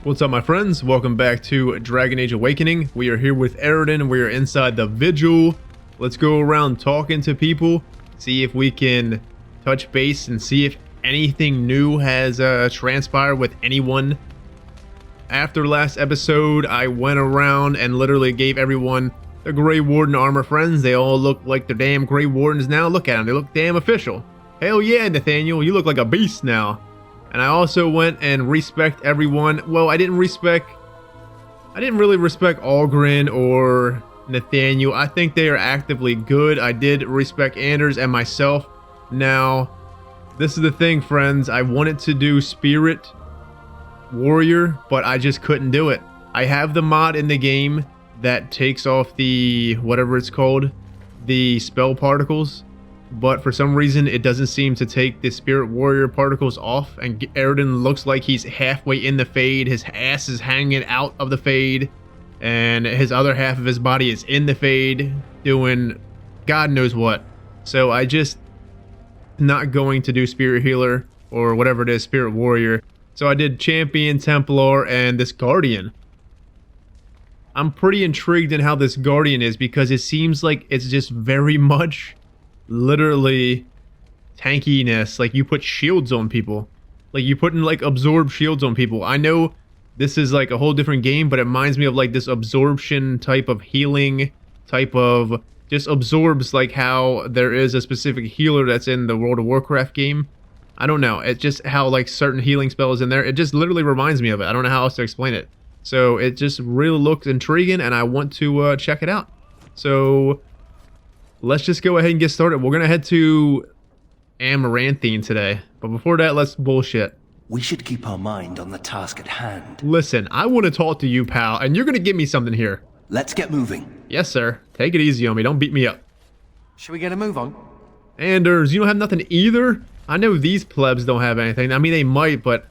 What's up, my friends? Welcome back to Dragon Age Awakening. We are here with Aroden. We are inside the Vigil. Let's go around talking to people, see if we can touch base and see if anything new has transpired with anyone. After last episode, I went around and literally gave everyone the Grey Warden armor, friends. They all look like the damn Grey Wardens now. Look at them. They look damn official. Hell yeah, Nathaniel. You look like a beast now. And I also went and respect everyone. Well, I didn't really respect Algren or Nathaniel. I think they are actively good. I did respect Anders and myself. Now, this is the thing, friends. I wanted to do Spirit Warrior, but I just couldn't do it. I have the mod in the game that takes off the, whatever it's called, the spell particles. But for some reason, it doesn't seem to take the Spirit Warrior particles off, and Aroden looks like he's halfway in the Fade. His ass is hanging out of the Fade, and his other half of his body is in the Fade, doing God knows what. So I just not going to do Spirit Healer, or whatever it is, Spirit Warrior. So I did Champion, Templar, and this Guardian. I'm pretty intrigued in how this Guardian is, because it seems like it's just very much literally tankiness. Like, you put shields on people, like you putting like absorb shields on people. I know this is like a whole different game, but it reminds me of like this absorption type of healing type of, just absorbs, like how there is a specific healer that's in the World of Warcraft game. I don't know, it's just how like certain healing spells in there, it just literally reminds me of it. I don't know how else to explain it. So it just really looks intriguing, and I want to check it out. So let's just go ahead and get started. We're going to head to Amaranthine today. But before that, let's bullshit. We should keep our mind on the task at hand. Listen, I want to talk to you, pal, and you're going to give me something here. Let's get moving. Yes, sir. Take it easy on me. Don't beat me up. Should we get a move on? Anders, you don't have nothing either? I know these plebs don't have anything. I mean, they might, but,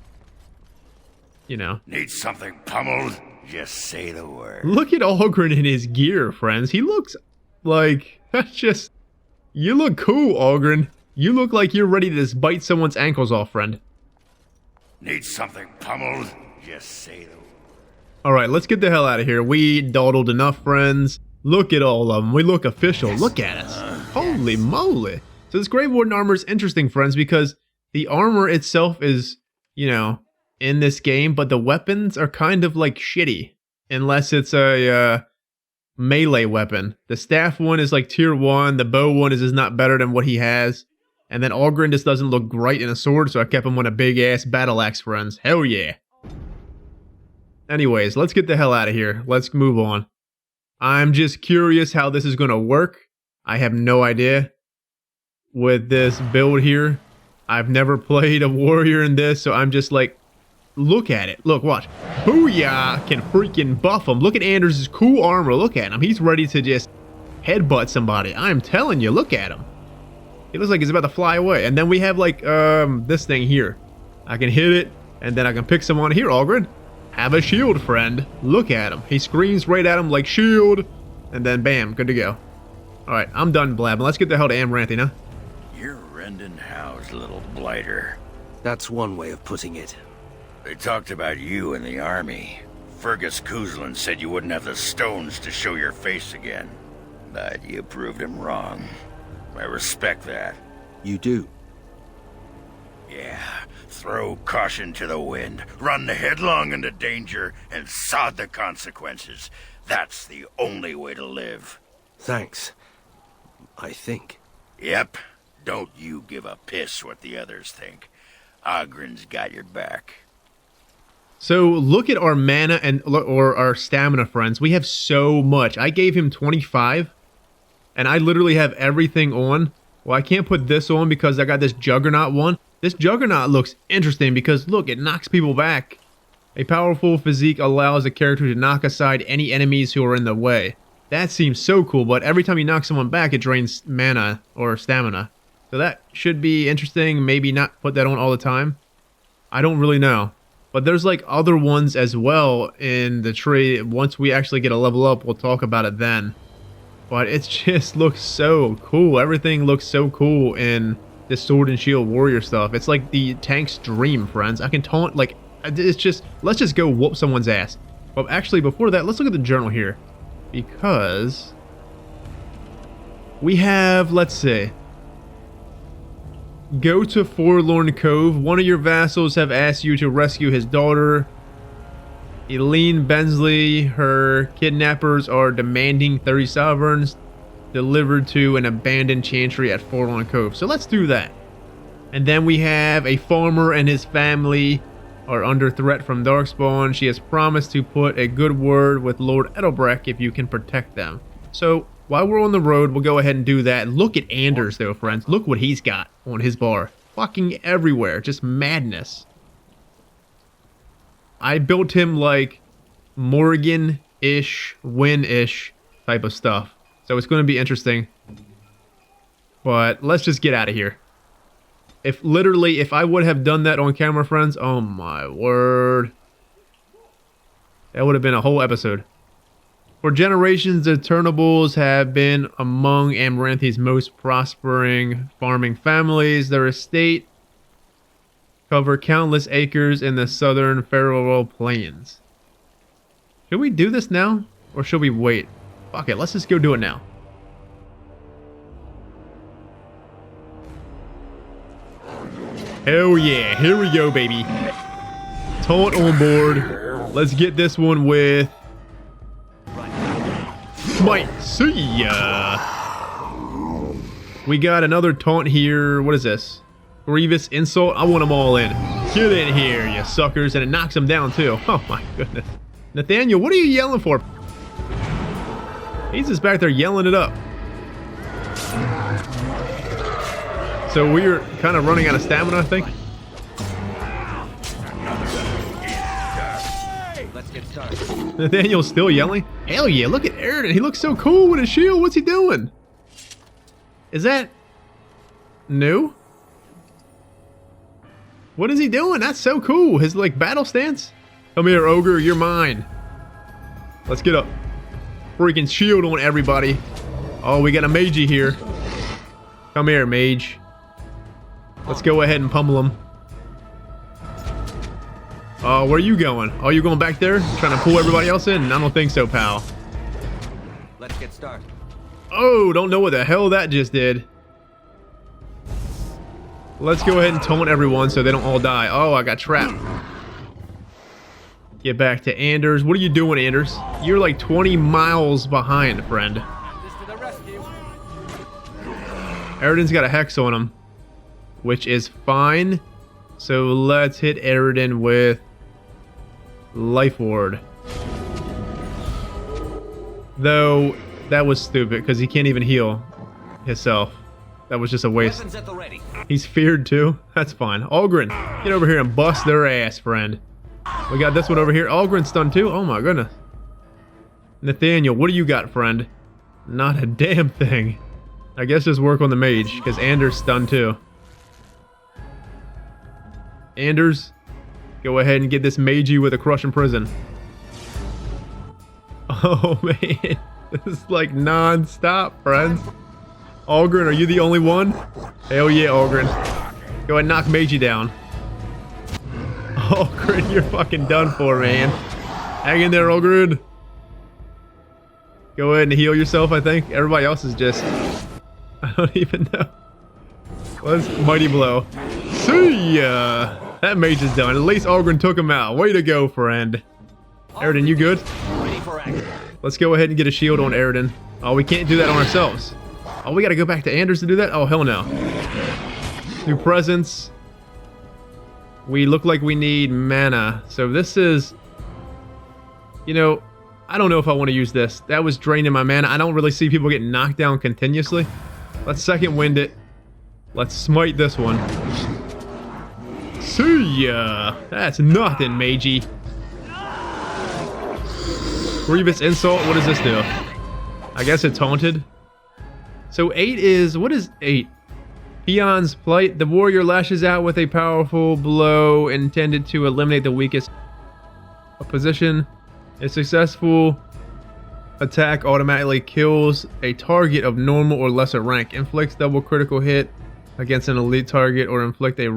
you know. Need something pummeled? Just say the word. Look at Algren in his gear, friends. He looks like... just, you look cool, Algren. You look like you're ready to just bite someone's ankles off, friend. Need something pummeled? Just say the word. Alright, let's get the hell out of here. We dawdled enough, friends. Look at all of them. We look official. Look at us. Holy moly. So this Grey Warden armor is interesting, friends, because the armor itself is, you know, in this game, but the weapons are kind of like shitty. Unless it's a, melee weapon. The staff one is like tier 1. The bow one is not better than what he has. And then Algren just doesn't look great in a sword, so I kept him on a big ass battle axe, friends. Hell yeah. Anyways, let's get the hell out of here. Let's move on. I'm just curious how this is going to work. I have no idea with this build here. I've never played a warrior in this, so I'm just like, look at it. Look, watch. Booyah can freaking buff him. Look at Anders' cool armor. Look at him. He's ready to just headbutt somebody. I'm telling you, look at him. He looks like he's about to fly away. And then we have like this thing here. I can hit it, and then I can pick someone. Here, Algren. Have a shield, friend. Look at him. He screams right at him like shield. And then bam, good to go. Alright, I'm done blabbing. Let's get the hell to Amaranthine, huh? You're Rendon Howe's little blighter. That's one way of putting it. They talked about you in the army. Fergus Kuzlin said you wouldn't have the stones to show your face again. But you proved him wrong. I respect that. You do? Yeah. Throw caution to the wind. Run headlong into danger and sod the consequences. That's the only way to live. Thanks. I think. Yep. Don't you give a piss what the others think. Ogren's got your back. So look at our mana and or our stamina, friends. We have so much. I gave him 25, and I literally have everything on. Well, I can't put this on because I got this Juggernaut one. This Juggernaut looks interesting because look, it knocks people back. A powerful physique allows a character to knock aside any enemies who are in the way. That seems so cool, but every time you knock someone back, it drains mana or stamina. So that should be interesting. Maybe not put that on all the time. I don't really know. But there's like other ones as well in the tree. Once we actually get a level up, we'll talk about it then. But it just looks so cool. Everything looks so cool in this sword and shield warrior stuff. It's like the tank's dream, friends. I can taunt, like, It's just, let's just go whoop someone's ass. Well, actually, before that, let's look at the journal here. Because we have, let's see. Go to Forlorn Cove. One of your vassals have asked you to rescue his daughter. Eileen Bensley, her kidnappers are demanding 30 sovereigns delivered to an abandoned chantry at Forlorn Cove. So let's do that. And then we have a farmer and his family are under threat from darkspawn. She has promised to put a good word with Lord Edelbrecht if you can protect them. So while we're on the road, we'll go ahead and do that. Look at Anders though, friends. Look what he's got on his bar. Fucking everywhere. Just madness. I built him like Morgan-ish, Win-ish type of stuff. So it's going to be interesting. But let's just get out of here. If I would have done that on camera, friends, oh my word. That would have been a whole episode. For generations, the Turnables have been among Amaranthine's most prospering farming families. Their estate cover countless acres in the southern Farewell Plains. Should we do this now? Or should we wait? Fuck it, let's just go do it now. Hell yeah, here we go, baby. Taunt on board. Let's get this one with... Might see ya. We got another taunt here. What is this? Grievous insult. I want them all in. Get in here, you suckers. And it knocks them down, too. Oh, my goodness. Nathaniel, what are you yelling for? He's just back there yelling it up. So we're kind of running out of stamina, I think. Let's get started. Nathaniel's still yelling? Hell yeah, look at Aroden. He looks so cool with his shield. What's he doing? Is that new? What is he doing? That's so cool. His like battle stance. Come here, ogre. You're mine. Let's get up. Freaking shield on everybody. Oh, we got a magey here. Come here, mage. Let's go ahead and pummel him. Oh, where are you going? Oh, you going back there? Trying to pull everybody else in? I don't think so, pal. Let's get started. Oh, don't know what the hell that just did. Let's go ahead and taunt everyone so they don't all die. Oh, I got trapped. Get back to Anders. What are you doing, Anders? You're like 20 miles behind, friend. Aroden's got a hex on him, which is fine. So let's hit Aroden with Life Ward. Though that was stupid because he can't even heal himself. That was just a waste. He's feared too. That's fine. Algren, get over here and bust their ass, friend. We got this one over here. Algren's stunned too. Oh my goodness. Nathaniel, what do you got, friend? Not a damn thing. I guess just work on the mage because Anders stunned too. Anders, go ahead and get this magey with a crush in prison. Oh man, this is like non-stop, friends. Algren, are you the only one? Hell yeah, Algren. Go ahead and knock magey down. Algren, you're fucking done for, man. Hang in there, Algren. Go ahead and heal yourself, I think. Everybody else is just... I don't even know. Let's mighty blow. See ya! That mage is done. At least Algren took him out. Way to go, friend. Aroden, you good? Let's go ahead and get a shield on Aroden. Oh, we can't do that on ourselves. Oh, we gotta go back to Anders to do that? Oh, hell no. New presence. We look like we need mana. So this is... You know, I don't know if I want to use this. That was draining my mana. I don't really see people getting knocked down continuously. Let's second wind it. Let's smite this one. See ya! That's nothing, magey. Grievous insult. What does this do? I guess it's haunted. So 8 is... What is 8? Peon's Plight. The warrior lashes out with a powerful blow intended to eliminate the weakest position. A successful attack automatically kills a target of normal or lesser rank. Inflicts double critical hit against an elite target or inflict a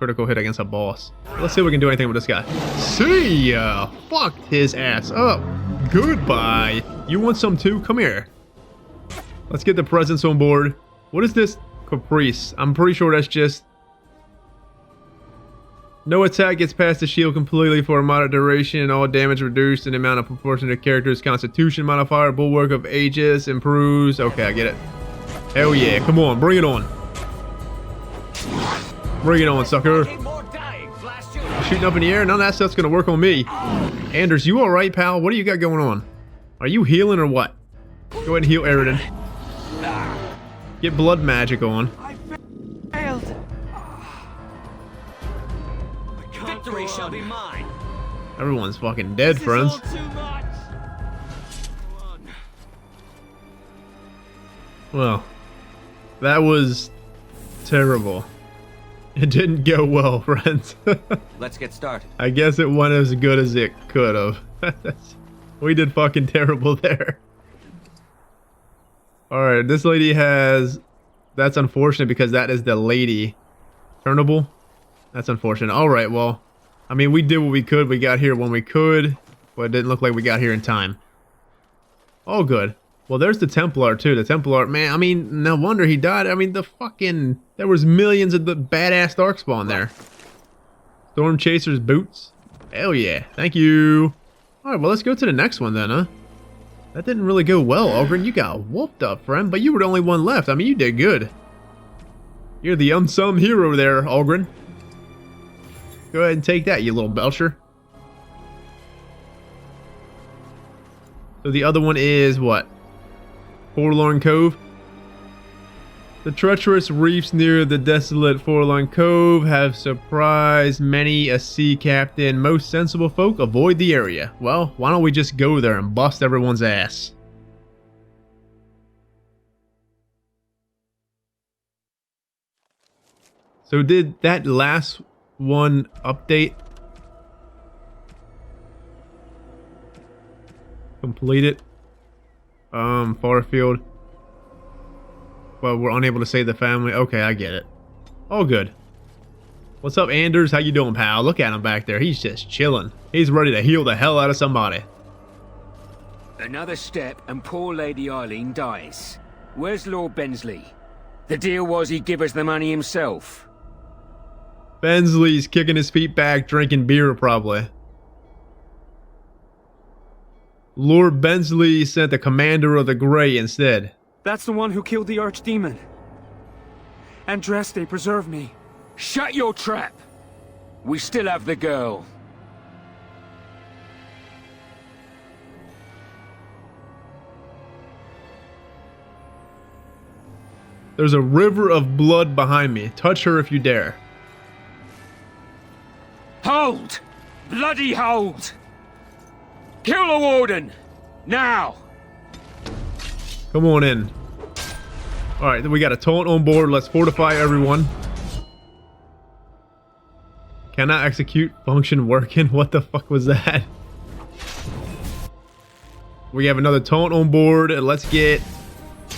critical hit against a boss. Let's see if we can do anything with this guy. See ya! Fucked his ass up. Goodbye. You want some too? Come here. Let's get the presents on board. What is this? Caprice. I'm pretty sure that's just... No attack gets past the shield completely for a moderate duration. All damage reduced in the amount of proportion to the character's constitution modifier. Bulwark of Aegis improves. Okay, I get it. Hell yeah. Come on, bring it on. Bring it on, sucker. Shooting up in the air. None of that stuff's gonna work on me. Anders, you alright, pal? What do you got going on? Are you healing or what? Go ahead and heal Aroden. Get blood magic on. I failed. Victory shall be mine. Everyone's fucking dead, friends. Too much. Well, that was terrible. It didn't go well, friends. Let's get started. I guess it went as good as it could have. We did fucking terrible there. Alright, this lady has... That's unfortunate because that is the lady. Turnable? That's unfortunate. Alright, well... I mean, we did what we could. We got here when we could. But it didn't look like we got here in time. All good. Well, there's the Templar, too. The Templar, man, I mean, no wonder he died. I mean, the fucking... There was millions of the badass darkspawn there. Storm Chaser's boots. Hell yeah. Thank you. Alright, well, let's go to the next one then, huh? That didn't really go well, Ogren. You got whooped up, friend. But you were the only one left. I mean, you did good. You're the unsung hero there, Ogren. Go ahead and take that, you little belcher. So the other one is what? Forlorn Cove. The treacherous reefs near the desolate Forlorn Cove have surprised many a sea captain. Most sensible folk avoid the area. Well, why don't we just go there and bust everyone's ass? So did that last one update? Complete it. Farfield. Well, we're unable to save the family. Okay, I get it. All good. What's up, Anders? How you doing, pal? Look at him back there. He's just chilling. He's ready to heal the hell out of somebody. Another step and poor Lady Eileen dies. Where's Lord Bensley? The deal was he'd give us the money himself. Bensley's kicking his feet back, drinking beer, probably. Lord Bensley sent the commander of the Grey instead. That's the one who killed the archdemon. Andraste, preserve me. Shut your trap! We still have the girl. There's a river of blood behind me. Touch her if you dare. Hold! Bloody hold! Kill the warden! Now! Come on in. Alright, then we got a taunt on board. Let's fortify everyone. Cannot execute. Function working. What the fuck was that? We have another taunt on board. Let's get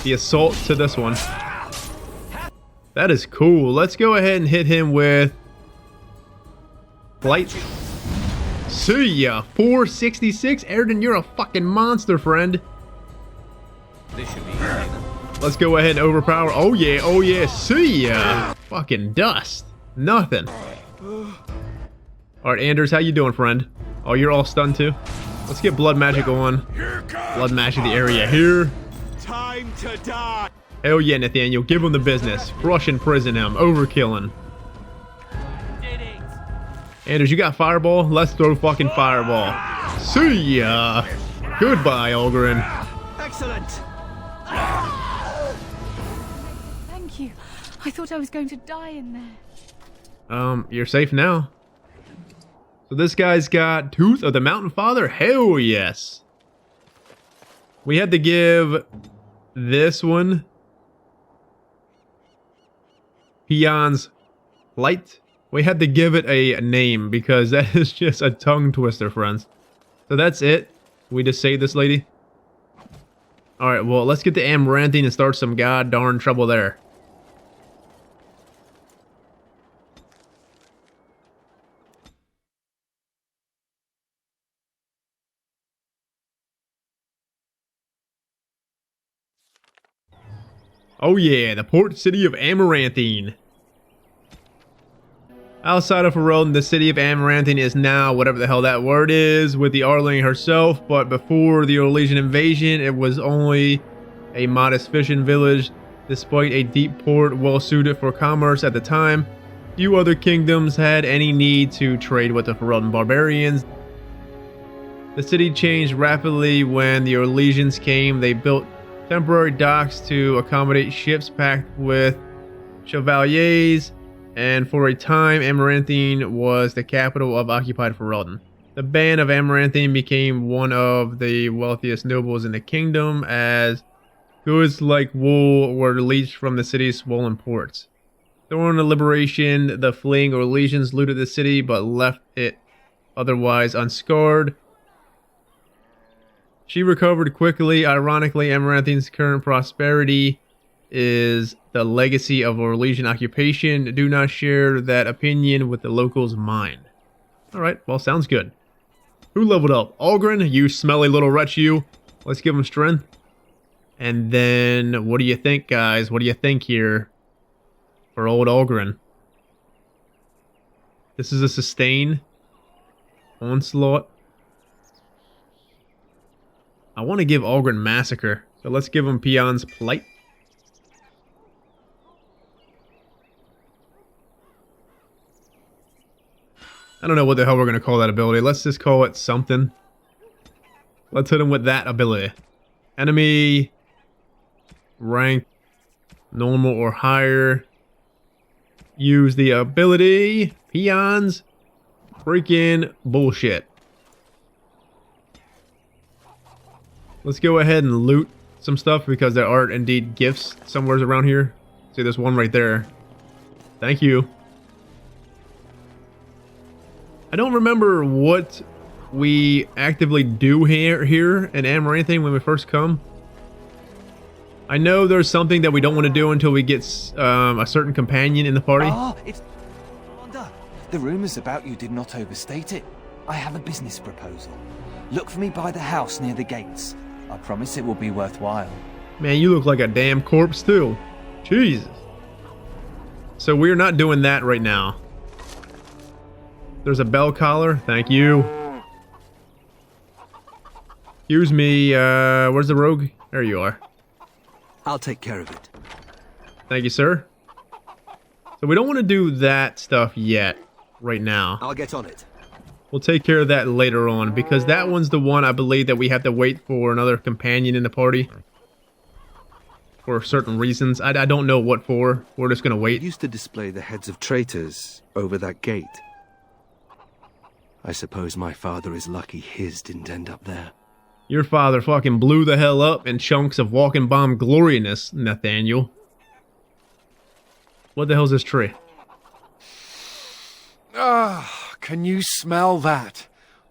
the assault to this one. That is cool. Let's go ahead and hit him with flight. See ya. 466. Aroden, you're a fucking monster, friend. This should be easy then. Let's go ahead and overpower. Oh yeah, oh yeah. See ya. Fucking dust. Nothing. Alright, Anders, how you doing, friend? Oh, you're all stunned too? Let's get blood magic on. Blood magic the area here. Time to die. Hell yeah, Nathaniel. Give him the business. Rush and prison him. Overkilling. Anders, you got fireball? Let's throw fucking fireball. See ya. Goodbye, Ogren. Excellent. Thank you. I thought I was going to die in there. You're safe now. So this guy's got Tooth of the Mountain Father? Hell yes. We had to give this one Peon's Light. We had to give it a name because that is just a tongue twister, friends. So that's it. We just saved this lady. Alright, well, let's get the Amaranthine and start some god darn trouble there. Oh yeah, the port city of Amaranthine. Outside of Aroden, the city of Amaranthine is now whatever the hell that word is with the Arling herself, but before the Orlesian invasion, it was only a modest fishing village. Despite a deep port well suited for commerce at the time, few other kingdoms had any need to trade with the Aroden barbarians. The city changed rapidly when the Orlesians came. They built temporary docks to accommodate ships packed with chevaliers, and for a time Amaranthine was the capital of occupied Aroden. The band of Amaranthine became one of the wealthiest nobles in the kingdom, as goods like wool were leached from the city's swollen ports. During the liberation, the fleeing Orlesians looted the city but left it otherwise unscarred. She recovered quickly. Ironically, Amaranthine's current prosperity is the legacy of Orlesian occupation. Do not share that opinion with the locals' mind. Alright, well, sounds good. Who leveled up? Algren, you smelly little wretch, you. Let's give him strength. And then, what do you think, guys? What do you think here for old Algren? This is a sustain. Onslaught. I want to give Algren Massacre, so let's give him Peon's Plight. I don't know what the hell we're going to call that ability. Let's just call it something. Let's hit him with that ability. Enemy rank normal or higher. Use the ability. Peons. Freaking bullshit. Let's go ahead and loot some stuff because there are indeed gifts somewhere around here. See, there's one right there. Thank you. I don't remember what we actively do here in Amaranthine when we first come. I know there's something that we don't want to do until we get a certain companion in the party. Ah, it's Baldur. The rumors about you did not overstate it. I have a business proposal. Look for me by the house near the gates. I promise it will be worthwhile. Man, you look like a damn corpse too. Jesus. So we're not doing that right now. There's a bell collar. Thank you. Excuse me, where's the rogue? There you are. I'll take care of it. Thank you, sir. So we don't want to do that stuff yet, right now. I'll get on it. We'll take care of that later on, because that one's the one I believe that we have to wait for another companion in the party. For certain reasons. I don't know what for. We're just going to wait. They used to display the heads of traitors over that gate. I suppose my father is lucky his didn't end up there. Your father fucking blew the hell up in chunks of walking bomb gloriousness, Nathaniel. What the hell's this tree? Ah, can you smell that?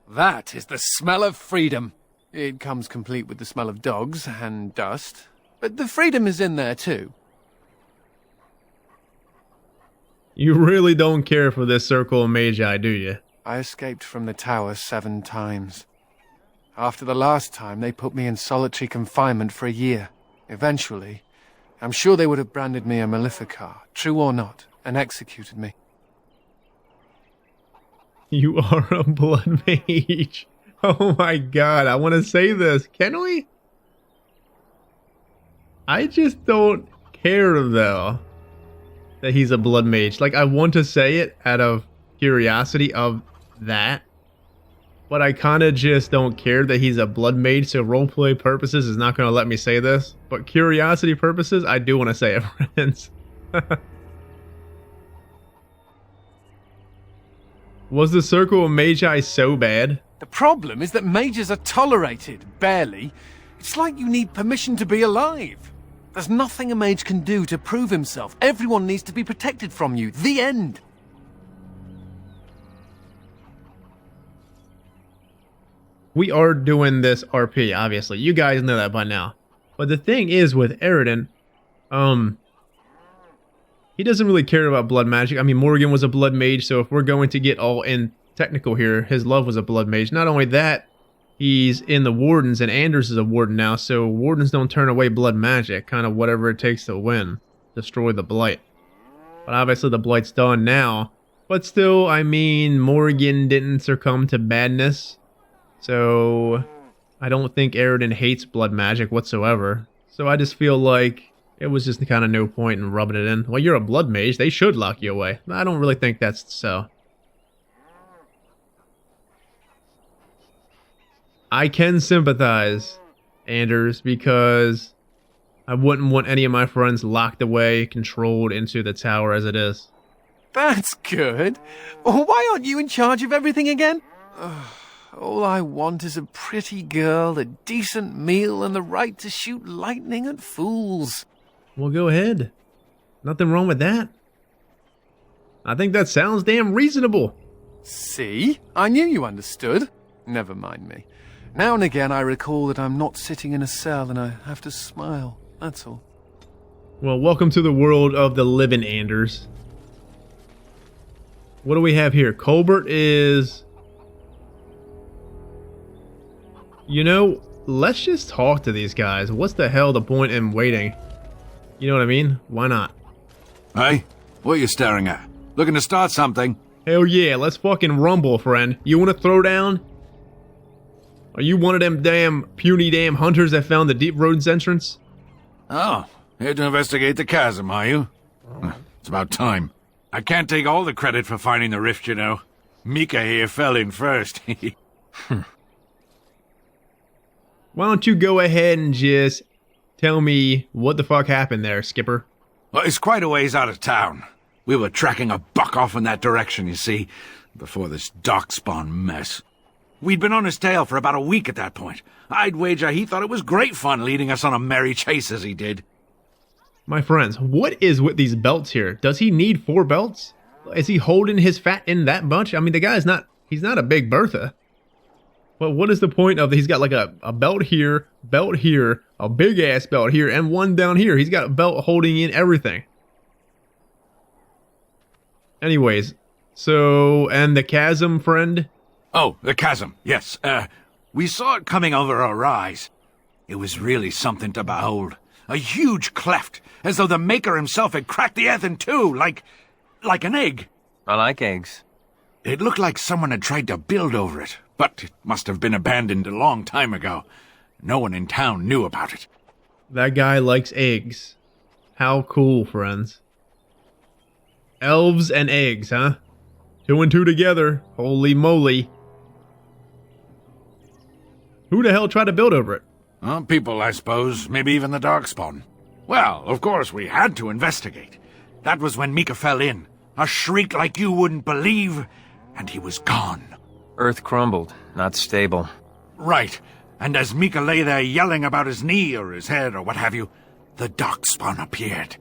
That is the smell of freedom. It comes complete with the smell of dogs and dust, but the freedom is in there too. You really don't care for this circle of magi, do you? I escaped from the tower 7 times. After the last time, they put me in solitary confinement for a year. Eventually, I'm sure they would have branded me a Maleficar, true or not, and executed me. You are a blood mage. Oh my god, I want to say this. Can we? I just don't care, though, that he's a blood mage. Like, I want to say it out of curiosity of that, but I kind of just don't care that he's a blood mage, so roleplay purposes is not going to let me say this, but curiosity purposes, I do want to say it, friends. Was the circle of magi so bad? The problem is that mages are tolerated, barely. It's like you need permission to be alive. There's nothing a mage can do to prove himself. Everyone needs to be protected from you. The end. We are doing this RP, obviously. You guys know that by now. But the thing is with Aroden, he doesn't really care about blood magic. I mean, Morgan was a blood mage, so if we're going to get all in technical here, his love was a blood mage. Not only that, he's in the Wardens, and Anders is a Warden now, so Wardens don't turn away blood magic, kind of whatever it takes to win. Destroy the Blight. But obviously the Blight's done now. But still, I mean, Morgan didn't succumb to badness, so I don't think Aroden hates blood magic whatsoever. So I just feel like it was just kind of no point in rubbing it in. Well, you're a blood mage, they should lock you away. I don't really think that's so. I can sympathize, Anders, because I wouldn't want any of my friends locked away, controlled into the tower as it is. That's good. Why aren't you in charge of everything again? All I want is a pretty girl, a decent meal, and the right to shoot lightning at fools. Well, go ahead. Nothing wrong with that. I think that sounds damn reasonable. See? I knew you understood. Never mind me. Now and again I recall that I'm not sitting in a cell and I have to smile. That's all. Well, welcome to the world of the living, Anders. What do we have here? Colbert is... You know, let's just talk to these guys. What's the hell the point in waiting? You know what I mean? Why not? Hey, what are you staring at? Looking to start something? Hell yeah, let's fucking rumble, friend. You want to throw down? Are you one of them damn puny damn hunters that found the Deep Rodent's entrance? Oh, here to investigate the chasm, are you? It's about time. I can't take all the credit for finding the rift, you know. Mika here fell in first. Why don't you go ahead and just tell me what the fuck happened there, Skipper? Well, it's quite a ways out of town. We were tracking a buck off in that direction, you see, before this darkspawn mess. We'd been on his tail for about a week at that point. I'd wager he thought it was great fun leading us on a merry chase as he did. My friends, what is with these belts here? Does he need 4 belts? Is he holding his fat in that bunch? I mean, the guy's not, he's not a big Bertha. But what is the point of, he's got like a belt here, a big ass belt here, and one down here. He's got a belt holding in everything. Anyways, so, and the chasm, friend? Oh, the chasm, yes. We saw it coming over our rise. It was really something to behold. A huge cleft, as though the Maker himself had cracked the earth in two, like an egg. I like eggs. It looked like someone had tried to build over it, but it must have been abandoned a long time ago. No one in town knew about it. That guy likes eggs. How cool, friends. Elves and eggs, huh? 2 and 2 together. Holy moly. Who the hell tried to build over it? People, I suppose. Maybe even the darkspawn. Well, of course, we had to investigate. That was when Mika fell in. A shriek like you wouldn't believe, and he was gone. Earth crumbled, not stable. Right. And as Mika lay there yelling about his knee or his head or what have you, the darkspawn appeared.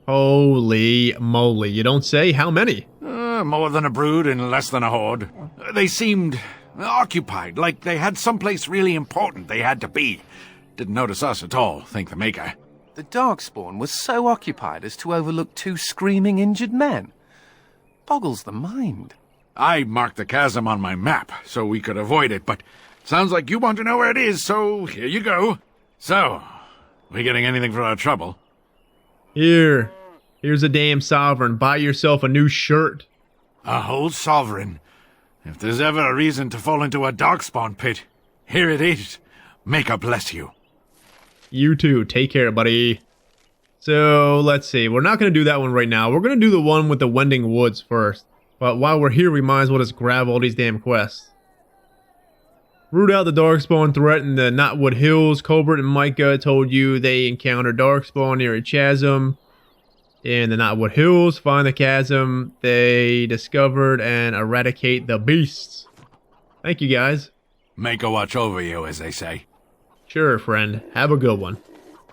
Holy moly. You don't say? How many? More than a brood and less than a horde. They seemed occupied, like they had someplace really important they had to be. Didn't notice us at all, thank the Maker. The darkspawn was so occupied as to overlook 2 screaming injured men. Boggles the mind. I marked the chasm on my map so we could avoid it, but sounds like you want to know where it is, so here you go. So, we getting anything for our trouble? Here's a damn sovereign. Buy yourself a new shirt. A whole sovereign. If there's ever a reason to fall into a darkspawn pit, here it is. Maker bless you. You too. Take care, buddy. So, let's see. We're not going to do that one right now. We're going to do the one with the Wending Woods first. But while we're here, we might as well just grab all these damn quests. Root out the Darkspawn threat in the Knotwood Hills. Colbert and Micah told you they encountered Darkspawn near a chasm in the Knotwood Hills. Find the chasm they discovered and eradicate the beasts. Thank you, guys. Maker watch over you, as they say. Sure, friend. Have a good one.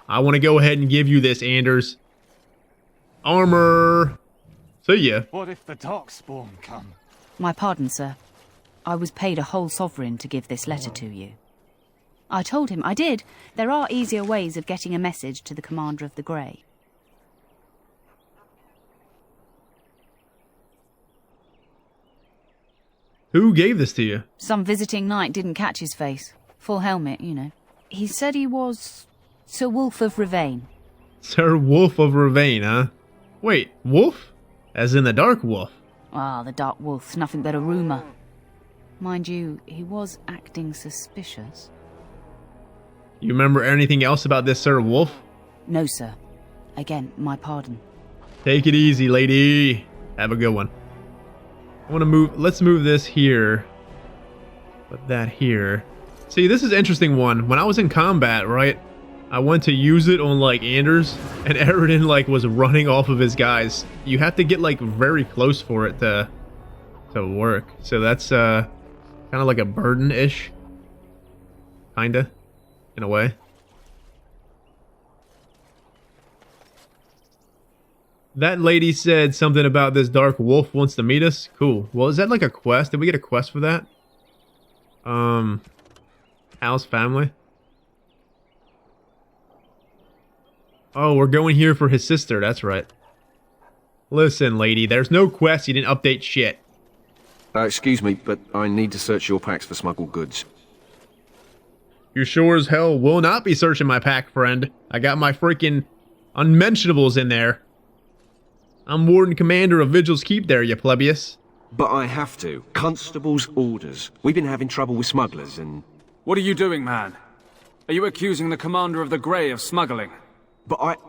I want to go ahead and give you this, Anders. Armor. See ya. What if the darkspawn come? My pardon, sir. I was paid a whole sovereign to give this letter to you. I told him I did. There are easier ways of getting a message to the Commander of the Grey. Who gave this to you? Some visiting knight didn't catch his face. Full helmet, you know. He said he was Sir Wolf of Ravain. Sir Wolf of Ravain, huh? Wait, wolf? As in the Dark Wolf? Ah, the Dark Wolf's nothing but a rumour. Mind you, he was acting suspicious. You remember anything else about this Sir Wolf? No, sir. Again, my pardon. Take it easy, lady. Have a good one. I want to move. Let's move this here. Put that here. See, this is an interesting one. When I was in combat, right? I went to use it on like Anders, and Aroden like was running off of his guys. You have to get like very close for it to work. So that's kind of like a burden-ish, kinda, in a way. That lady said something about this dark wolf wants to meet us. Cool. Well, is that like a quest? Did we get a quest for that? House family. Oh, we're going here for his sister. That's right. Listen, lady, there's no quest. You didn't update shit. Excuse me, but I need to search your packs for smuggled goods. You sure as hell will not be searching my pack, friend. I got my freaking unmentionables in there. I'm Warden Commander of Vigil's Keep there, you plebeius. But I have to. Constable's orders. We've been having trouble with smugglers and... What are you doing, man? Are you accusing the Commander of the Grey of smuggling? But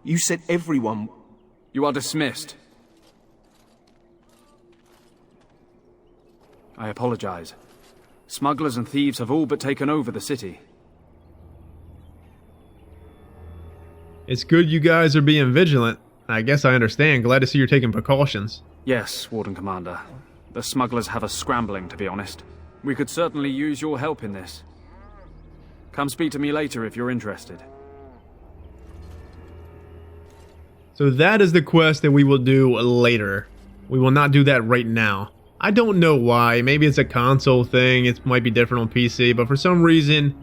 you said everyone... You are dismissed. I apologize. Smugglers and thieves have all but taken over the city. It's good you guys are being vigilant. I guess I understand. Glad to see you're taking precautions. Yes, Warden Commander. The smugglers have us scrambling, to be honest. We could certainly use your help in this. Come speak to me later if you're interested. So that is the quest that we will do later. We will not do that right now. I don't know why. Maybe it's a console thing. It might be different on PC. But for some reason,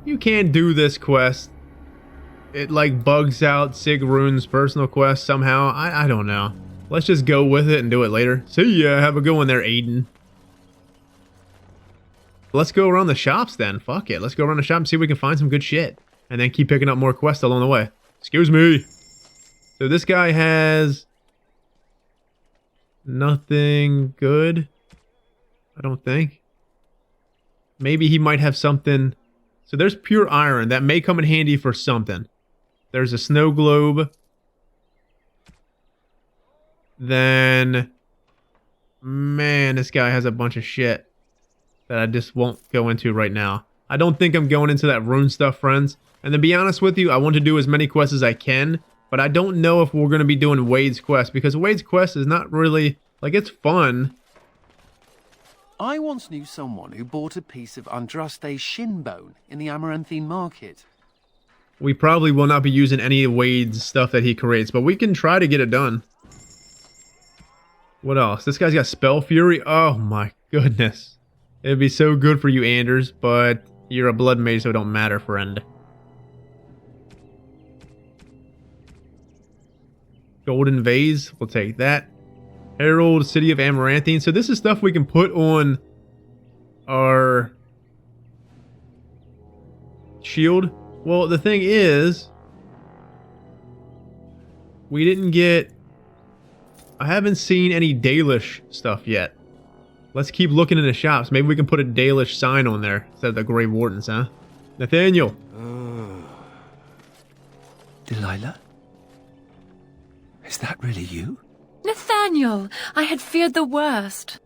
you can't do this quest. It like bugs out Sigrune's personal quest somehow. I don't know. Let's just go with it and do it later. See ya. Have a good one there, Aiden. Let's go around the shops then. Fuck it. Let's go around the shop and see if we can find some good shit. And then keep picking up more quests along the way. Excuse me. So this guy has... nothing good. I don't think. Maybe he might have something. So there's pure iron. That may come in handy for something. There's a snow globe. Then... man, this guy has a bunch of shit that I just won't go into right now. I don't think I'm going into that rune stuff, friends. And to be honest with you, I want to do as many quests as I can. But I don't know if we're going to be doing Wade's quest. Because Wade's quest is not really... like, it's fun. I once knew someone who bought a piece of Andraste's shin bone in the Amaranthine market. We probably will not be using any of Wade's stuff that he creates, but we can try to get it done. What else? This guy's got Spell Fury. Oh my goodness. It'd be so good for you, Anders, but you're a blood mage, so it don't matter, friend. Golden Vase. We'll take that. Herald, City of Amaranthine. So this is stuff we can put on our shield. Well, the thing is, we didn't get... I haven't seen any Dalish stuff yet. Let's keep looking in the shops. Maybe we can put a Dalish sign on there instead of the Grey Wardens, huh? Nathaniel. Delilah? Is that really you? Nathaniel, I had feared the worst.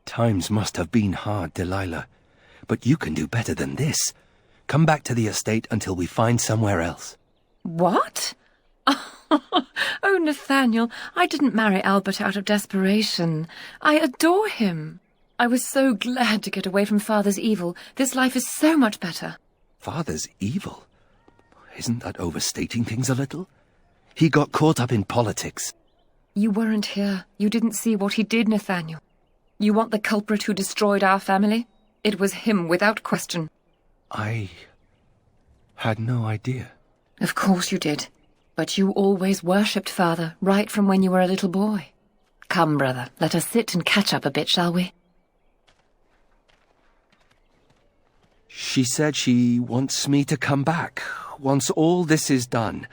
Times must have been hard, Delilah. But you can do better than this. Come back to the estate until we find somewhere else. What? Oh, Nathaniel, I didn't marry Albert out of desperation. I adore him. I was so glad to get away from Father's evil. This life is so much better. Father's evil? Isn't that overstating things a little? He got caught up in politics. You weren't here. You didn't see what he did, Nathaniel. You want the culprit who destroyed our family? It was him, without question. I had no idea. Of course you did. But you always worshipped Father, right from when you were a little boy. Come, brother, let us sit and catch up a bit, shall we? She said she wants me to come back, once all this is done.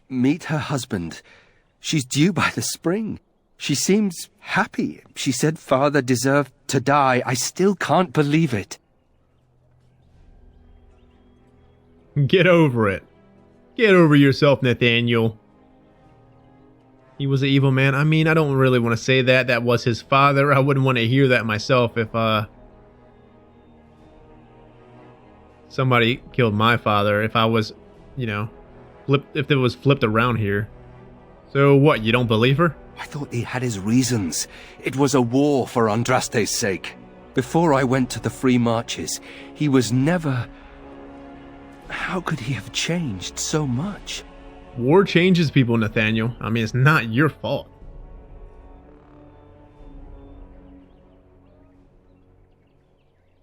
Meet her husband. She's due by the spring. She seems happy. She said Father deserved to die. I still can't believe it. Get over it. Get over yourself, Nathaniel. He was an evil man. I mean, I don't really want to say that. That was his father. I wouldn't want to hear that myself if somebody killed my father. If I was, you know, if it was flipped around here. So what, you don't believe her? I thought he had his reasons. It was a war for Andraste's sake. Before I went to the Free Marches, he was never... How could he have changed so much? War changes people, Nathaniel. I mean, it's not your fault.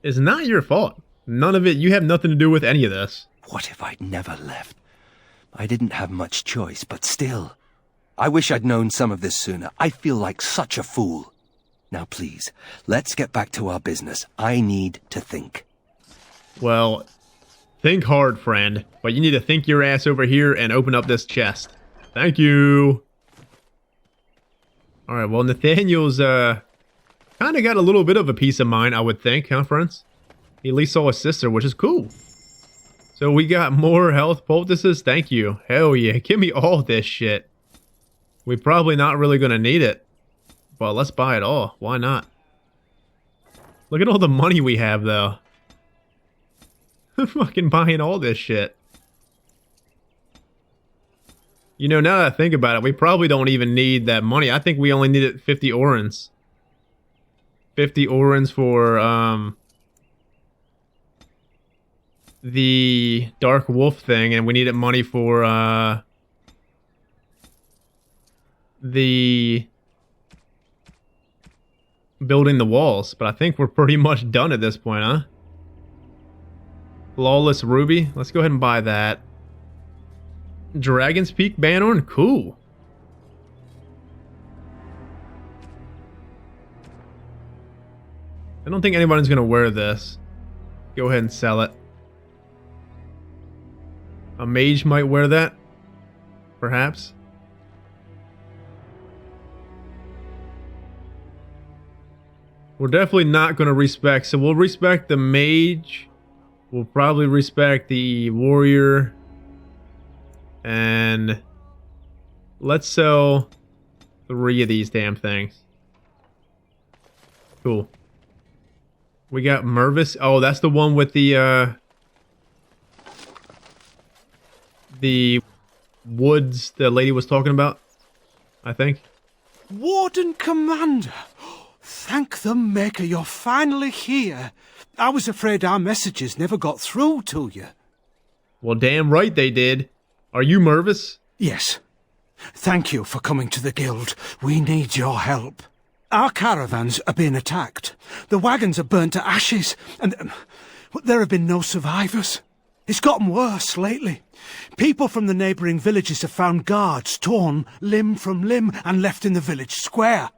It's not your fault. None of it. You have nothing to do with any of this. What if I'd never left? I didn't have much choice, but still. I wish I'd known some of this sooner. I feel like such a fool. Now, please, let's get back to our business. I need to think. Well, think hard, friend. But you need to think your ass over here and open up this chest. Thank you. Alright, well, Nathaniel's, kind of got a little bit of a peace of mind, I would think, huh, friends? He at least saw his sister, which is cool. So we got more health poultices. Thank you. Hell yeah. Give me all this shit. We're probably not really going to need it. But let's buy it all. Why not? Look at all the money we have, though. Fucking buying all this shit. You know, now that I think about it, we probably don't even need that money. I think we only needed 50 orens. 50 orens for, the Dark Wolf thing, and we needed money for, the building the walls, but I think we're pretty much done at this point, huh? Flawless Ruby. Let's go ahead and buy that. Dragon's Peak Banner. Cool. I don't think anybody's going to wear this. Go ahead and sell it. A mage might wear that. Perhaps. We're definitely not going to respect. So we'll respect the mage. We'll probably respect the warrior. And let's sell 3 of these damn things. Cool. We got Mervis. Oh, that's the one with the woods the lady was talking about, I think. Warden Commander! Thank the Maker you're finally here. I was afraid our messages never got through to you. Well, damn right they did. Are you Mervis? Yes. Thank you for coming to the guild. We need your help. Our caravans are being attacked. The wagons are burnt to ashes, and there have been no survivors. It's gotten worse lately. People from the neighbouring villages have found guards torn limb from limb and left in the village square.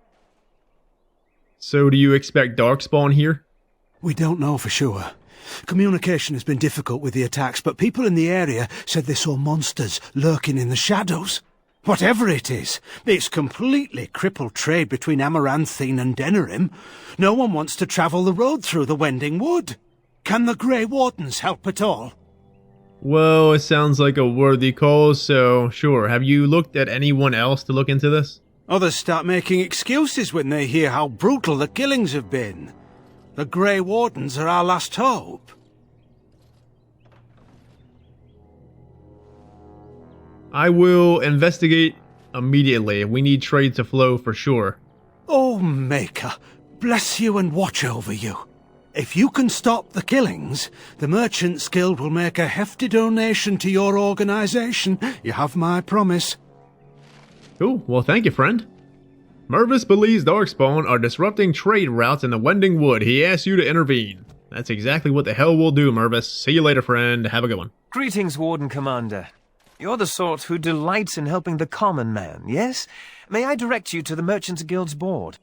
So do you expect darkspawn here? We don't know for sure. Communication has been difficult with the attacks, but people in the area said they saw monsters lurking in the shadows. Whatever it is, it's completely crippled trade between Amaranthine and Denerim. No one wants to travel the road through the Wending Wood. Can the Grey Wardens help at all? Well, it sounds like a worthy cause, so sure. Have you looked at anyone else to look into this? Others start making excuses when they hear how brutal the killings have been. The Grey Wardens are our last hope. I will investigate immediately. We need trade to flow for sure. Oh, Maker, bless you and watch over you. If you can stop the killings, the Merchants Guild will make a hefty donation to your organization. You have my promise. Cool. Well, thank you, friend. Mervis believes darkspawn are disrupting trade routes in the Wending Wood. He asks you to intervene. That's exactly what the hell we'll do, Mervis. See you later, friend. Have a good one. Greetings, Warden Commander. You're the sort who delights in helping the common man, yes? May I direct you to the Merchants Guild's board?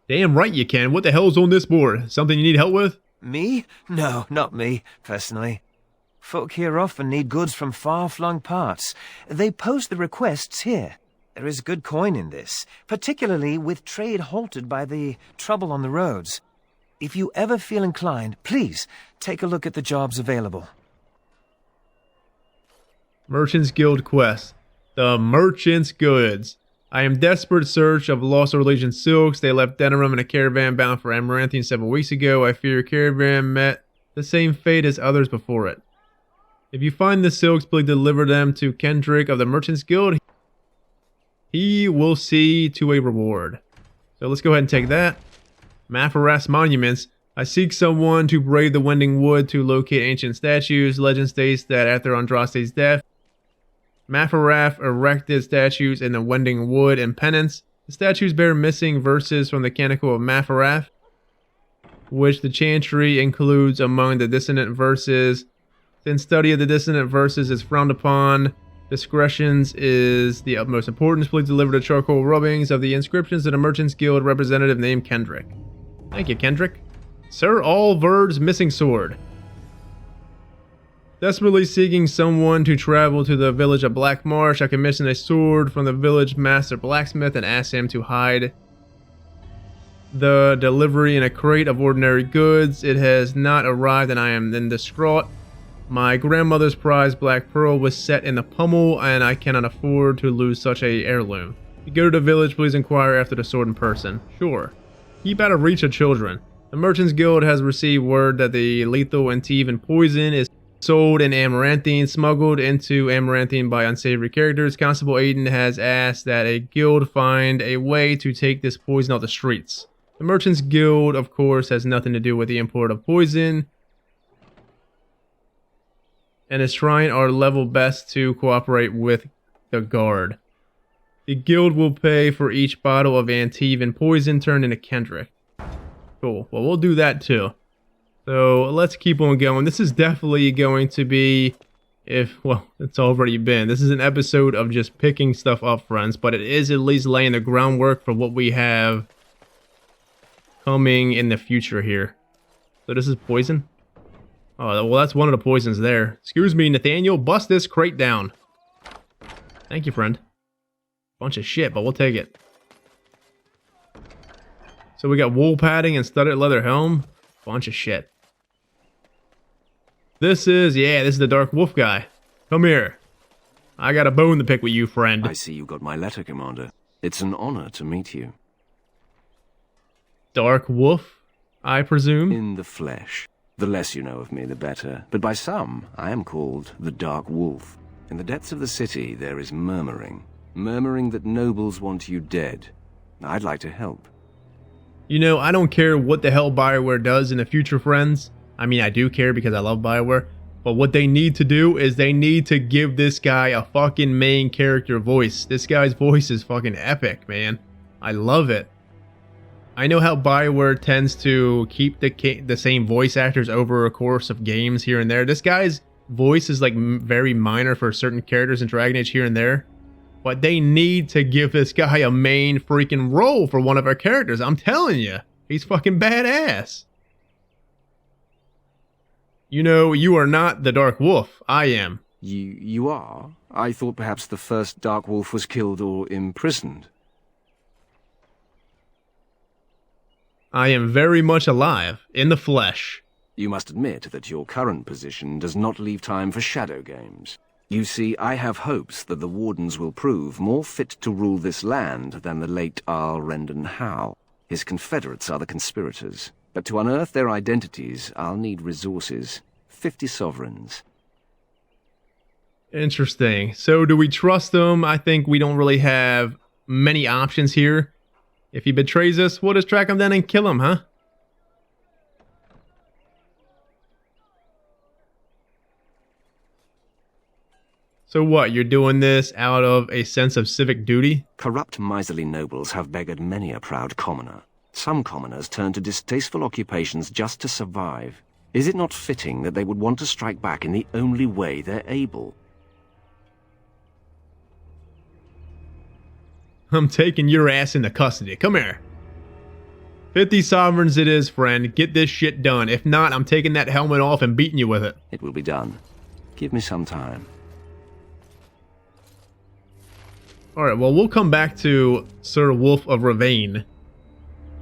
Damn right you can. What the hell's on this board? Something you need help with? Me? No, not me, personally. Folk here often need goods from far-flung parts. They post the requests here. There is good coin in this, particularly with trade halted by the trouble on the roads. If you ever feel inclined, please take a look at the jobs available. Merchants Guild quest. The Merchants Goods. I am desperate search of lost Orlesian silks. They left Denerim in a caravan bound for Amaranthine 7 weeks ago. I fear your caravan met the same fate as others before it. If you find the silks, please deliver them to Kendrick of the Merchants Guild. He will see to a reward. So let's go ahead and take that. Mafaras Monuments. I seek someone to brave the Wending Wood to locate ancient statues. Legend states that after Andraste's death, Mafaraf erected statues in the Wending Wood in penance. The statues bear missing verses from the Canticle of Mafaraf, which the chantry includes among the dissonant verses. Since study of the dissonant verses is frowned upon, discretions is the utmost importance. Please deliver the charcoal rubbings of the inscriptions to the Merchants Guild representative named Kendrick. Thank you, Kendrick. Sir Allverd's missing sword. Desperately seeking someone to travel to the village of Black Marsh, I commissioned a sword from the village master blacksmith and asked him to hide the delivery in a crate of ordinary goods. It has not arrived and I am then distraught. My grandmother's prized black pearl was set in the pummel and I cannot afford to lose such a heirloom. If you go to the village, please inquire after the sword in person. Sure. Keep out of reach of children. The Merchants Guild has received word that the lethal Antivan poison is sold in Amaranthine, smuggled into Amaranthine by unsavory characters. Constable Aiden has asked that a guild find a way to take this poison off the streets. The Merchants Guild, of course, has nothing to do with the import of poison, and is trying our level best to cooperate with the guard. The guild will pay for each bottle of Antivan poison turned into Kendrick. Cool. Well, we'll do that too. So let's keep on going. This is definitely going to be, well, it's already been. This is an episode of just picking stuff up, friends, but it is at least laying the groundwork for what we have coming in the future here. So this is poison. Oh, well, that's one of the poisons there. Excuse me, Nathaniel, bust this crate down. Thank you, friend. Bunch of shit, but we'll take it. So we got wool padding and studded leather helm. Bunch of shit. This is the Dark Wolf guy. Come here. I got a bone to pick with you, friend. I see you got my letter, Commander. It's an honor to meet you. Dark Wolf, I presume? In the flesh. The less you know of me, the better. But by some, I am called the Dark Wolf. In the depths of the city, there is murmuring. Murmuring that nobles want you dead. I'd like to help. You know, I don't care what the hell BioWare does in the future, friends. I mean, I do care because I love BioWare. But what they need to do is they need to give this guy a fucking main character voice. This guy's voice is fucking epic, man. I love it. I know how BioWare tends to keep the same voice actors over a course of games here and there. This guy's voice is like very minor for certain characters in Dragon Age here and there. But they need to give this guy a main freaking role for one of our characters. I'm telling you, he's fucking badass. You know, you are not the Dark Wolf. I am. You are? I thought perhaps the first Dark Wolf was killed or imprisoned. I am very much alive, in the flesh. You must admit that your current position does not leave time for shadow games. You see, I have hopes that the Wardens will prove more fit to rule this land than the late Arl Rendon Howe. His confederates are the conspirators. But to unearth their identities, I'll need resources. 50 sovereigns. Interesting. So do we trust him? I think we don't really have many options here. If he betrays us, we'll just track him down and kill him, huh? So what, you're doing this out of a sense of civic duty? Corrupt, miserly nobles have beggared many a proud commoner. Some commoners turn to distasteful occupations just to survive. Is it not fitting that they would want to strike back in the only way they're able? I'm taking your ass into custody. Come here. 50 sovereigns it is, friend. Get this shit done. If not, I'm taking that helmet off and beating you with it. It will be done. Give me some time. Alright, well, we'll come back to Sir Wolf of Ravane.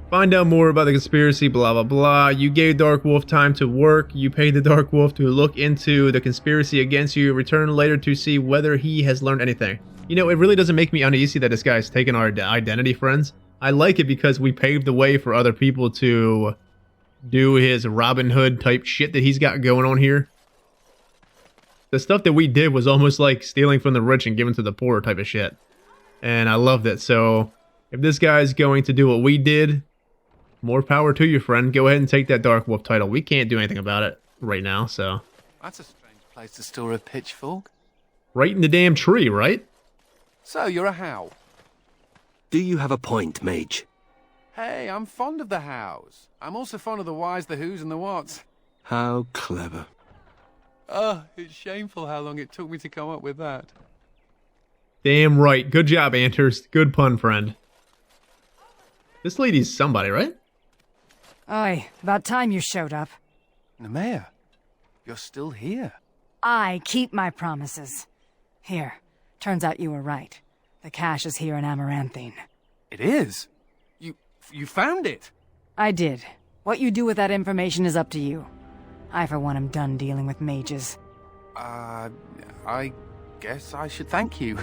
Find out more about the conspiracy, blah, blah, blah. You gave Dark Wolf time to work. You paid the Dark Wolf to look into the conspiracy against you. Return later to see whether he has learned anything. You know, it really doesn't make me uneasy that this guy's taken our identity, friends. I like it because we paved the way for other people to do his Robin Hood type shit that he's got going on here. The stuff that we did was almost like stealing from the rich and giving to the poor type of shit. And I loved it. So if this guy's going to do what we did, more power to you, friend. Go ahead and take that Dark Wolf title. We can't do anything about it right now, so. That's a strange place to store a pitchfork. Right in the damn tree, right? So, you're a How. Do you have a point, mage? Hey, I'm fond of the Hows. I'm also fond of the whys, the whos, and the whats. How clever. Oh, it's shameful how long it took me to come up with that. Damn right. Good job, Anders. Good pun, friend. This lady's somebody, right? Oi, about time you showed up. Nemea, you're still here. I keep my promises. Here, turns out you were right. The cache is here in Amaranthine. It is? You found it? I did. What you do with that information is up to you. I, for one, am done dealing with mages. I guess I should thank you.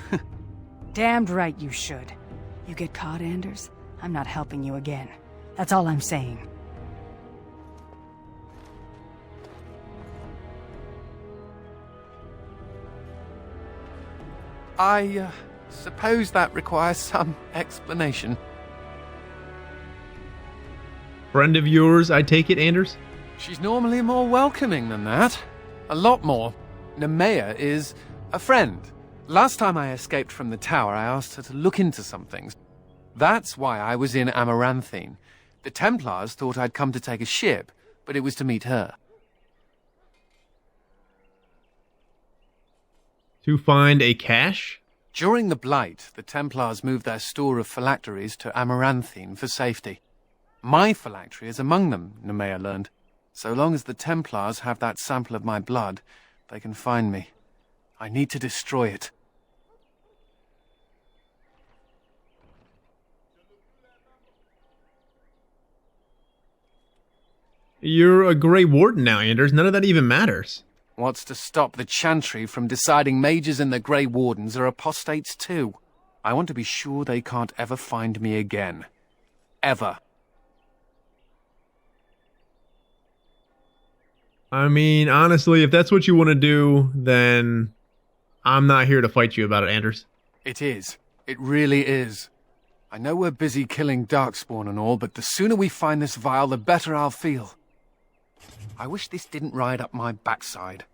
Damned right you should. You get caught, Anders, I'm not helping you again. That's all I'm saying. I suppose that requires some explanation. Friend of yours, I take it, Anders? She's normally more welcoming than that. A lot more. Nemea is a friend. Last time I escaped from the tower, I asked her to look into some things. That's why I was in Amaranthine. The Templars thought I'd come to take a ship, but it was to meet her. To find a cache? During the Blight, the Templars moved their store of phylacteries to Amaranthine for safety. My phylactery is among them, Nemea learned. So long as the Templars have that sample of my blood, they can find me. I need to destroy it. You're a Grey Warden now, Anders. None of that even matters. What's to stop the Chantry from deciding mages and the Grey Wardens are apostates too? I want to be sure they can't ever find me again. Ever. I mean, honestly, if that's what you want to do, then I'm not here to fight you about it, Anders. It is. It really is. I know we're busy killing darkspawn and all, but the sooner we find this vial, the better I'll feel. I wish this didn't ride up my backside.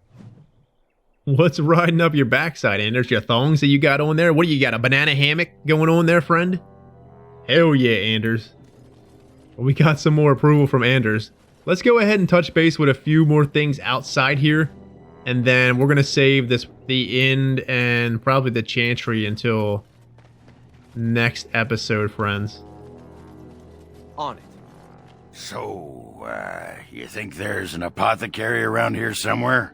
What's riding up your backside, Anders? Your thongs that you got on there? What do you got, a banana hammock going on there, friend? Hell yeah, Anders. Well, we got some more approval from Anders. Let's go ahead and touch base with a few more things outside here. And then we're going to save the end and probably the Chantry until next episode, friends. On it. So, you think there's an apothecary around here somewhere?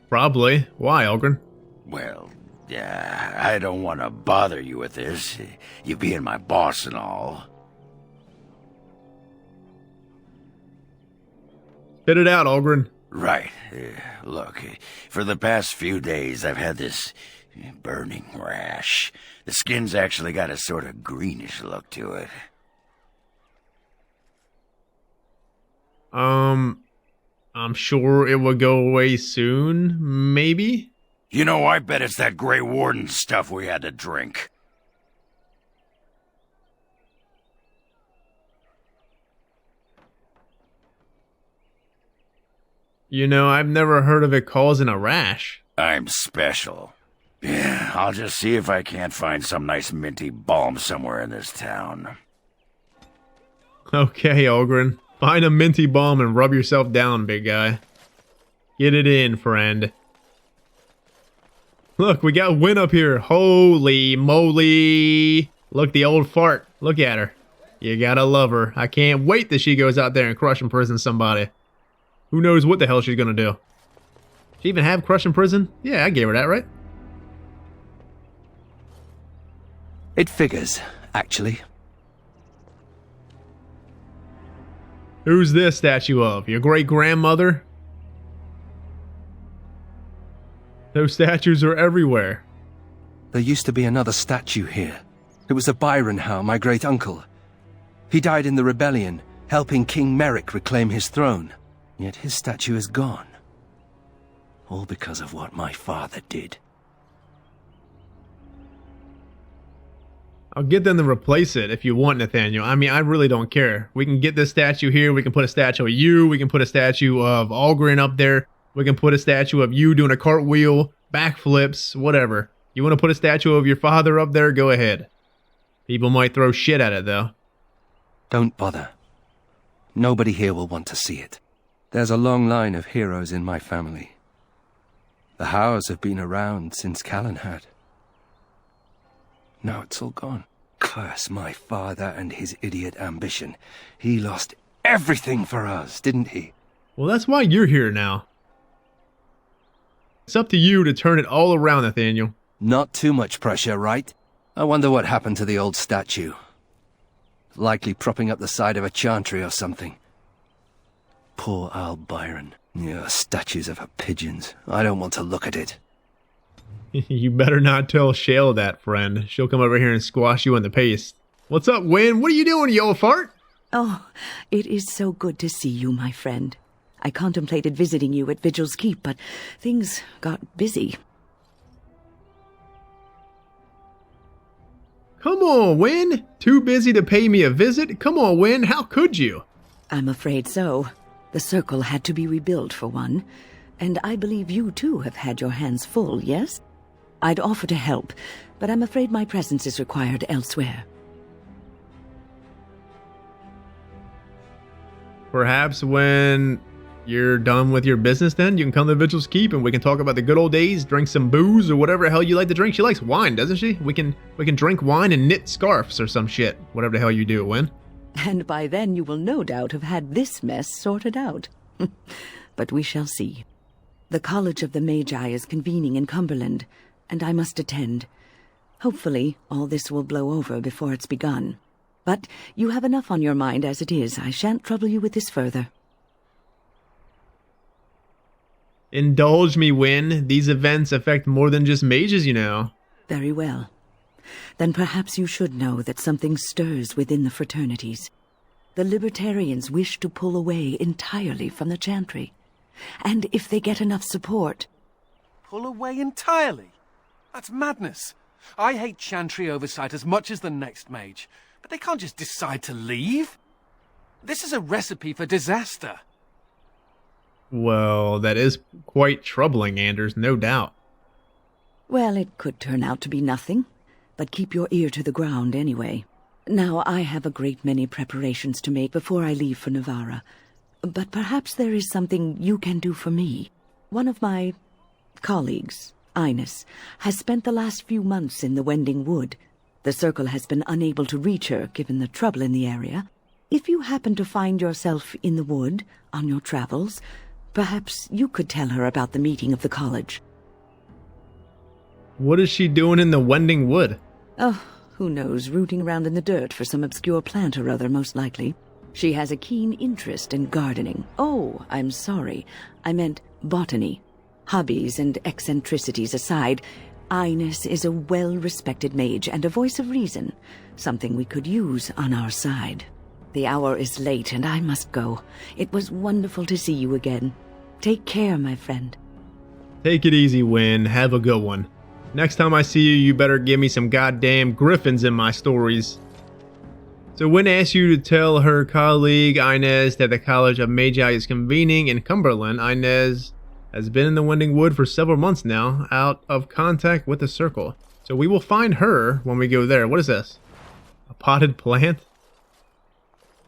Probably. Why, Ogren? Well, I don't want to bother you with this, you being my boss and all. Spit it out, Ogren. Right. Look, for the past few days I've had this burning rash. The skin's actually got a sort of greenish look to it. I'm sure it will go away soon, maybe? You know, I bet it's that Grey Warden stuff we had to drink. You know, I've never heard of it causing a rash. I'm special. Yeah, I'll just see if I can't find some nice minty balm somewhere in this town. Okay, Ogren. Find a minty balm and rub yourself down, big guy. Get it in, friend. Look, we got Win up here. Holy moly. Look, the old fart. Look at her. You gotta love her. I can't wait that she goes out there and crush and prison somebody. Who knows what the hell she's gonna do. She even have crush in prison? Yeah, I gave her that, right? It figures, actually. Who's this statue of? Your great-grandmother? Those statues are everywhere. There used to be another statue here. It was of Byron Howe, my great-uncle. He died in the rebellion, helping King Merrick reclaim his throne. Yet his statue is gone. All because of what my father did. I'll get them to replace it if you want, Nathaniel. I mean, I really don't care. We can get this statue here. We can put a statue of you. We can put a statue of Algren up there. We can put a statue of you doing a cartwheel, backflips, whatever. You want to put a statue of your father up there? Go ahead. People might throw shit at it, though. Don't bother. Nobody here will want to see it. There's a long line of heroes in my family. The Howes have been around since Callan had. Now it's all gone. Curse my father and his idiot ambition. He lost everything for us, didn't he? Well, that's why you're here now. It's up to you to turn it all around, Nathaniel. Not too much pressure, right? I wonder what happened to the old statue. Likely propping up the side of a chantry or something. Poor Al Byron. Yeah, statues of her pigeons. I don't want to look at it. You better not tell Shale that, friend. She'll come over here and squash you in the paste. What's up, Win? What are you doing, you old fart? Oh, it is so good to see you, my friend. I contemplated visiting you at Vigil's Keep, but things got busy. Come on, Win. Too busy to pay me a visit? Come on, Win. How could you? I'm afraid so. The circle had to be rebuilt, for one. And I believe you, too, have had your hands full, yes? I'd offer to help, but I'm afraid my presence is required elsewhere. Perhaps when you're done with your business, then you can come to Vigil's Keep and we can talk about the good old days, drink some booze or whatever the hell you like to drink. She likes wine, doesn't she? We can drink wine and knit scarves or some shit. Whatever the hell you do, Win. And by then you will no doubt have had this mess sorted out. But we shall see. The College of the Magi is convening in Cumberland, and I must attend. Hopefully, all this will blow over before it's begun. But you have enough on your mind as it is. I shan't trouble you with this further. Indulge me, Win. These events affect more than just mages, you know. Very well. Then perhaps you should know that something stirs within the fraternities. The Libertarians wish to pull away entirely from the Chantry. And if they get enough support... Pull away entirely? That's madness. I hate Chantry oversight as much as the next mage, but they can't just decide to leave. This is a recipe for disaster. Well, that is quite troubling, Anders, no doubt. Well, it could turn out to be nothing, but keep your ear to the ground anyway. Now, I have a great many preparations to make before I leave for Navarra, but perhaps there is something you can do for me. One of my colleagues, Ines, has spent the last few months in the Wending Wood. The Circle has been unable to reach her, given the trouble in the area. If you happen to find yourself in the wood on your travels, perhaps you could tell her about the meeting of the college. What is she doing in the Wending Wood? Oh, who knows, rooting around in the dirt for some obscure plant or other, most likely. She has a keen interest in gardening. Oh, I'm sorry. I meant botany. Hobbies and eccentricities aside, Ines is a well-respected mage and a voice of reason, something we could use on our side. The hour is late and I must go. It was wonderful to see you again. Take care, my friend. Take it easy, Win. Have a good one. Next time I see you, you better give me some goddamn griffins in my stories. So Win asks you to tell her colleague Ines that the College of Magi is convening in Cumberland. Ines has been in the Wending Wood for several months now, out of contact with the Circle. So we will find her when we go there. What is this? A potted plant?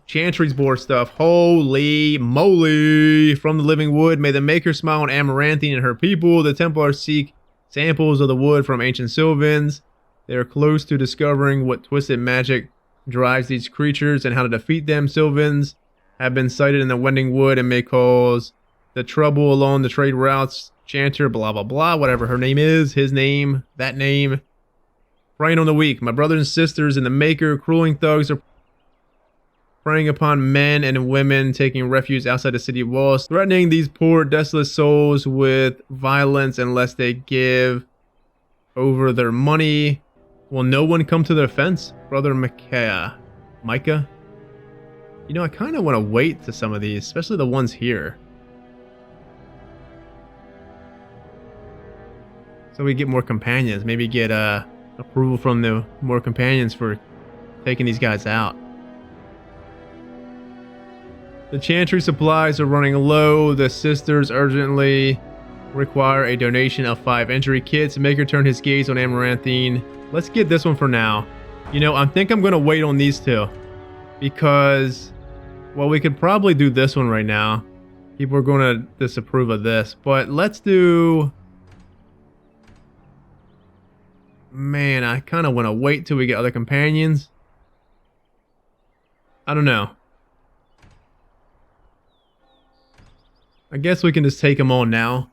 Chantry's board stuff. Holy moly! From the living wood, may the Maker smile on Amaranthine and her people. The Templars seek samples of the wood from ancient Sylvans. They are close to discovering what twisted magic drives these creatures and how to defeat them. Sylvans have been sighted in the Wending Wood and may cause the trouble along the trade routes. Chanter, blah blah blah, whatever her name is, his name, that name. Preying on the weak. My brothers and sisters in the Maker, crueling thugs are preying upon men and women taking refuge outside the city walls, threatening these poor, desolate souls with violence unless they give over their money. Will no one come to their defense? Brother Micah? You know, I kind of want to wait to some of these, especially the ones here. So we get more companions. Maybe get approval from the more companions for taking these guys out. The chantry supplies are running low. The sisters urgently require a donation of 5 injury kits. Maker turned his gaze on Amaranthine. Let's get this one for now. You know, I think I'm going to wait on these two. Because, well, we could probably do this one right now. People are going to disapprove of this. But let's do... Man, I kind of want to wait till we get other companions. I don't know. I guess we can just take them on now.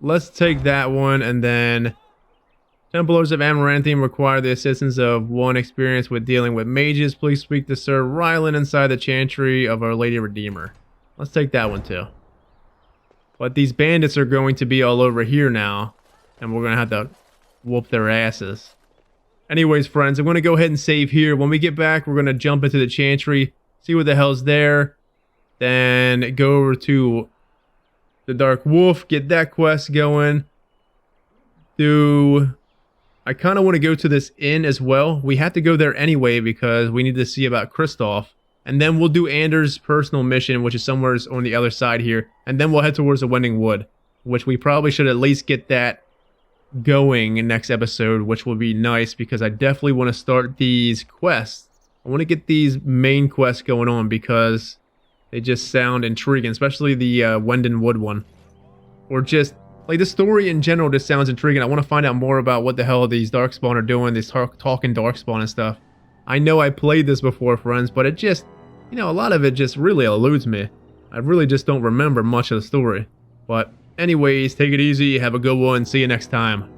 Let's take that one, and then Templars of Amaranthine require the assistance of 1 experienced with dealing with mages. Please speak to Sir Rylan inside the Chantry of Our Lady Redeemer. Let's take that one too. But these bandits are going to be all over here now, and we're going to have to whoop their asses. Anyways, friends, I'm going to go ahead and save here. When we get back, we're going to jump into the Chantry, see what the hell's there, then go over to the Dark Wolf, get that quest going. I kind of want to go to this inn as well. We have to go there anyway because we need to see about Kristoff. And then we'll do Anders' personal mission, which is somewhere on the other side here. And then we'll head towards the Wending Wood, which we probably should at least get that going in next episode, which will be nice because I definitely want to start these quests. I want to get these main quests going on because they just sound intriguing, especially the Wending Wood one. Or just, like, the story in general just sounds intriguing. I want to find out more about what the hell these darkspawn are doing, these talking darkspawn and stuff. I know I played this before, friends, but it just, you know, a lot of it just really eludes me. I really just don't remember much of the story. But anyways, take it easy, have a good one, see you next time.